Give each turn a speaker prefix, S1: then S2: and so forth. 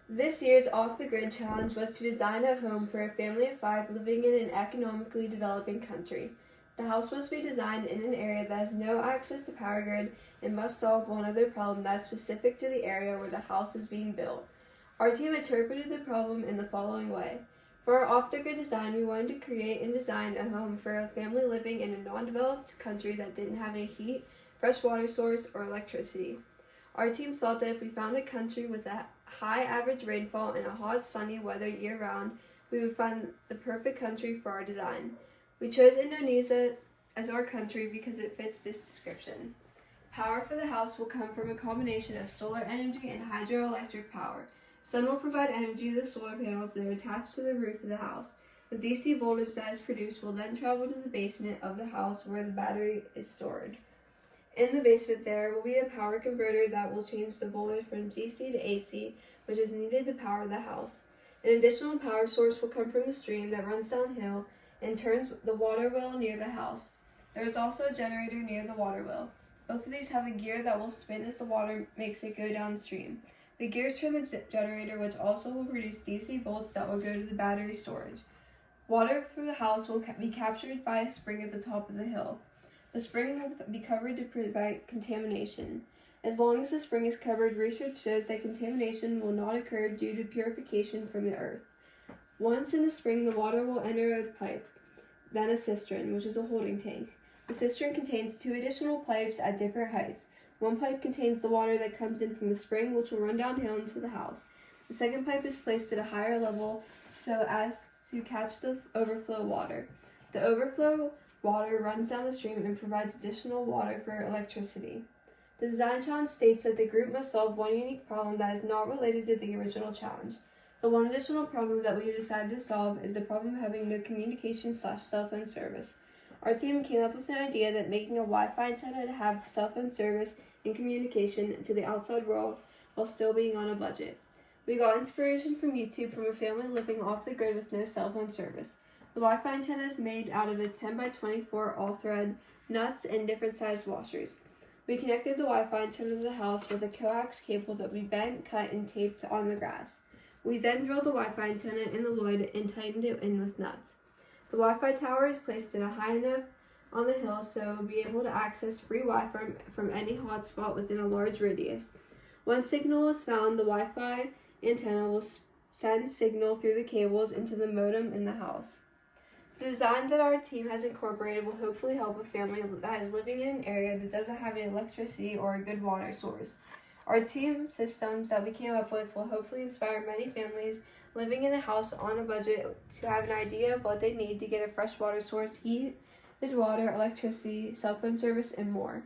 S1: This year's Off the Grid challenge was to design a home for a family of 5 living in an economically developing country. The house must be designed in an area that has no access to power grid and must solve one other problem that is specific to the area where the house is being built. Our team interpreted the problem in the following way. For our off-the-grid design, we wanted to create and design a home for a family living in a non-developed country that didn't have any heat, fresh water source, or electricity. Our team thought that if we found a country with a high average rainfall and a hot, sunny weather year-round, we would find the perfect country for our design. We chose Indonesia as our country because it fits this description. Power for the house will come from a combination of solar energy and hydroelectric power. Sun will provide energy to the solar panels that are attached to the roof of the house. The DC voltage that is produced will then travel to the basement of the house where the battery is stored. In the basement there will be a power converter that will change the voltage from DC to AC, which is needed to power the house. An additional power source will come from the stream that runs downhill and turns the water wheel near the house. There is also a generator near the water wheel. Both of these have a gear that will spin as the water makes it go downstream. The gears turn the generator, which also will produce DC volts that will go to the battery storage. Water from the house will be captured by a spring at the top of the hill. The spring will be covered to prevent contamination. As long as the spring is covered, research shows that contamination will not occur due to purification from the earth. Once in the spring, the water will enter a pipe, then a cistern, which is a holding tank. The cistern contains 2 additional pipes at different heights. One pipe contains the water that comes in from the spring, which will run downhill into the house. The second pipe is placed at a higher level so as to catch the overflow water. The overflow water runs down the stream and provides additional water for electricity. The design challenge states that the group must solve one unique problem that is not related to the original challenge. The one additional problem that we have decided to solve is the problem of having no communication/cell phone service. Our team came up with an idea that making a Wi-Fi antenna to have cell phone service and communication to the outside world while still being on a budget. We got inspiration from YouTube from a family living off the grid with no cell phone service. The Wi-Fi antenna is made out of a 10x24 all-thread nuts and different sized washers. We connected the Wi-Fi antenna to the house with a coax cable that we bent, cut, and taped on the grass. We then drilled the Wi-Fi antenna in the wood and tightened it in with nuts. The Wi-Fi tower is placed in a high enough on the hill so it will be able to access free Wi-Fi from any hotspot within a large radius. Once signal is found, the Wi-Fi antenna will send signal through the cables into the modem in the house. The design that our team has incorporated will hopefully help a family that is living in an area that doesn't have any electricity or a good water source. Our team systems that we came up with will hopefully inspire many families living in a house on a budget to have an idea of what they need to get a fresh water source, heated water, electricity, cell phone service, and more.